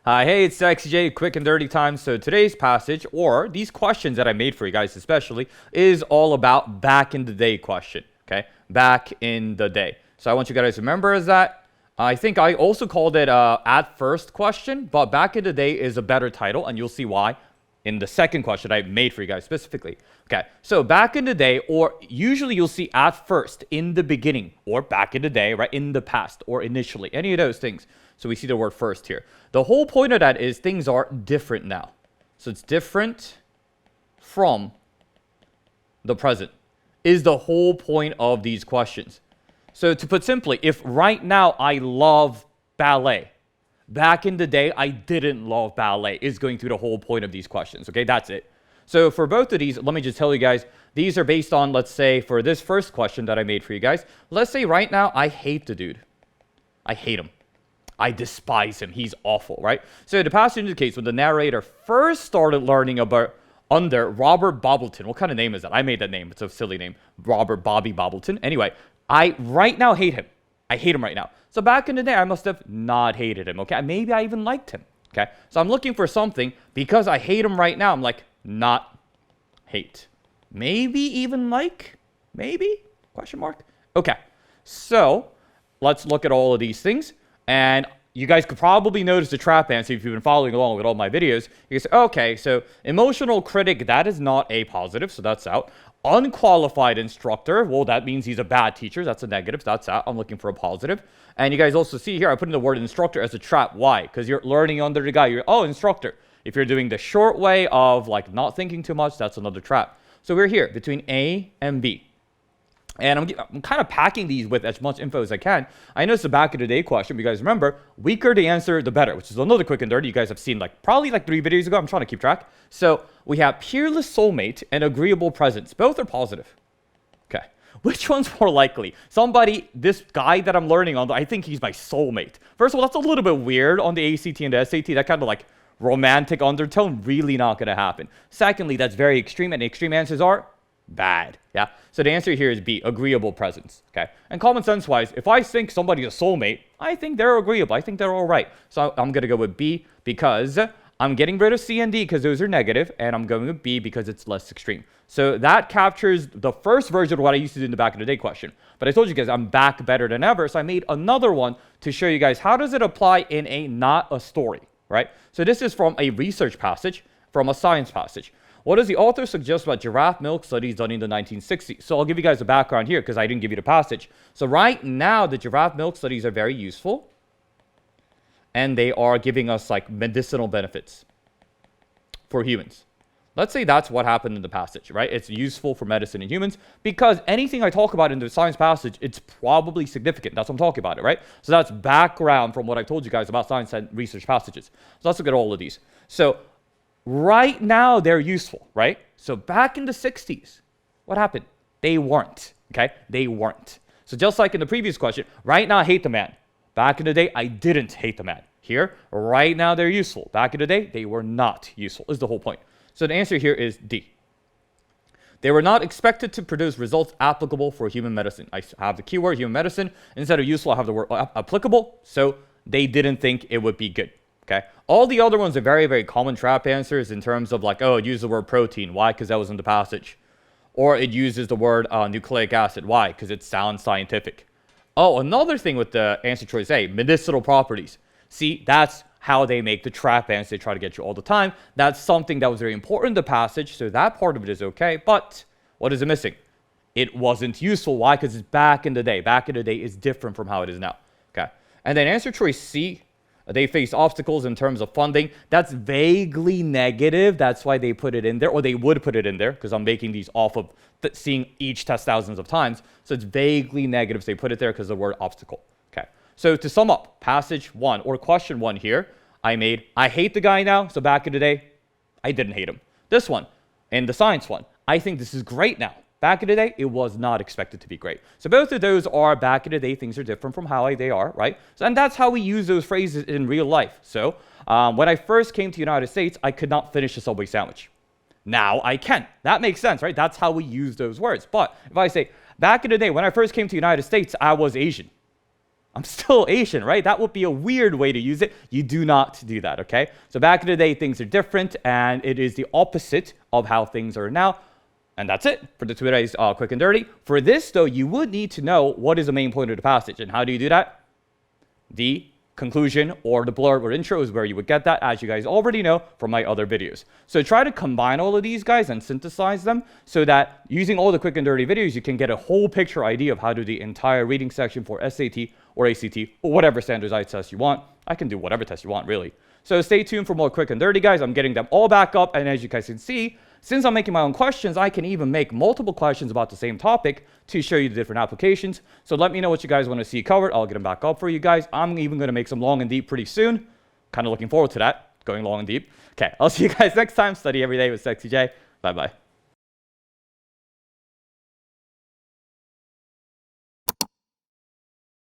Hey, it's XJ, quick and dirty time. So today's passage, or these questions that I made for you guys especially, is all about back in the day question, okay? Back in the day. So I want you guys to remember as that. I think I also called it at first question, but back in the day is a better title, and you'll see why in the second question I made for you guys specifically. Okay, so back in the day, or usually you'll see at first, in the beginning, or back in the day, right, in the past, or initially, any of those things. So we see the word first here. The whole point of that is things are different now. So it's different from the present is the whole point of these questions. So to put simply, if right now I love ballet, back in the day I didn't love ballet is going through the whole point of these questions. Okay, that's it. So for both of these, let me just tell you guys, these are based on, let's say, for this first question that I made for you guys, let's say right now I hate the dude. I hate him. I despise him. He's awful, right? So the passage indicates when the narrator first started learning about under Robert Bobbleton. What kind of name is that? I made that name. It's a silly name. Robert Bobby Bobbleton. Anyway, I right now hate him. I hate him right now. So back in the day, I must have not hated him, okay? Maybe I even liked him, okay? So I'm looking for something. Because I hate him right now, I'm like, not hate. Maybe even like? Maybe? Question mark? Okay. So let's look at all of these things. And you guys could probably notice the trap answer if you've been following along with all my videos. You can say, okay, so emotional critic, that is not a positive, so that's out. Unqualified instructor, well, that means he's a bad teacher. That's a negative, so that's out. I'm looking for a positive. And you guys also see here, I put in the word instructor as a trap. Why? Because you're learning under the guy. Oh, instructor. If you're doing the short way of like not thinking too much, that's another trap. So we're here between A and B. And I'm kind of packing these with as much info as I can. I know it's a back of the day question. You guys remember, weaker the answer, the better, which is another quick and dirty. You guys have seen probably 3 videos ago. I'm trying to keep track. So we have peerless soulmate and agreeable presence. Both are positive. Okay. Which one's more likely? This guy that I'm learning on, I think he's my soulmate. First of all, that's a little bit weird on the ACT and the SAT. That kind of romantic undertone, really not going to happen. Secondly, that's very extreme, and the extreme answers are bad. Yeah. So the answer here is B, agreeable presence. Okay. And common sense wise, if I think somebody's a soulmate, I think they're agreeable. I think they're all right. So I'm going to go with B because I'm getting rid of C and D because those are negative, and I'm going with B because it's less extreme. So that captures the first version of what I used to do in the back of the day question. But I told you guys I'm back better than ever. So I made another one to show you guys how does it apply in a not a story, right? So this is from a research passage, from a science passage. What does the author suggest about giraffe milk studies done in the 1960s? So I'll give you guys a background here because I didn't give you the passage. So right now, the giraffe milk studies are very useful. And they are giving us medicinal benefits for humans. Let's say that's what happened in the passage, right? It's useful for medicine in humans because anything I talk about in the science passage, it's probably significant. That's what I'm talking about, right? So that's background from what I told you guys about science and research passages. So let's look at all of these. So right now, they're useful, right? So back in the 60s, what happened? They weren't, okay? They weren't. So just like in the previous question, right now, I hate the man. Back in the day, I didn't hate the man. Here, right now, they're useful. Back in the day, they were not useful, is the whole point. So the answer here is D. They were not expected to produce results applicable for human medicine. I have the keyword human medicine. Instead of useful, I have the word applicable. So they didn't think it would be good. Okay. All the other ones are very, very common trap answers in terms of oh, it uses the word protein. Why? Because that was in the passage. Or it uses the word nucleic acid. Why? Because it sounds scientific. Oh, another thing with the answer choice A, medicinal properties. See, that's how they make the trap answer. They try to get you all the time. That's something that was very important in the passage. So that part of it is okay. But what is it missing? It wasn't useful. Why? Because it's back in the day. Back in the day is different from how it is now. Okay. And then answer choice C, they face obstacles in terms of funding. That's vaguely negative. That's why they put it in there, or they would put it in there, because I'm making these off of seeing each test thousands of times. So it's vaguely negative. So they put it there because of the word obstacle. Okay. So to sum up, passage 1 or question 1 here, I hate the guy now. So back in the day, I didn't hate him. This one, and the science one, I think this is great now. Back in the day, it was not expected to be great. So both of those are back in the day. Things are different from how they are, right? So, and that's how we use those phrases in real life. So when I first came to the United States, I could not finish a Subway sandwich. Now I can. That makes sense, right? That's how we use those words. But if I say, back in the day, when I first came to the United States, I was Asian. I'm still Asian, right? That would be a weird way to use it. You do not do that, okay? So back in the day, things are different, and it is the opposite of how things are now. And that's it for the today's quick and dirty. For this, though, you would need to know what is the main point of the passage. And how do you do that? The conclusion or the blurb or intro is where you would get that, as you guys already know from my other videos. So try to combine all of these guys and synthesize them so that using all the quick and dirty videos, you can get a whole picture idea of how to do the entire reading section for SAT or ACT or whatever standardized test you want. I can do whatever test you want, really. So stay tuned for more quick and dirty, guys. I'm getting them all back up, and as you guys can see, since I'm making my own questions, I can even make multiple questions about the same topic to show you the different applications. So let me know what you guys want to see covered. I'll get them back up for you guys. I'm even going to make some long and deep pretty soon. Kind of looking forward to that, going long and deep. Okay, I'll see you guys next time. Study every day with Sexy J. Bye-bye.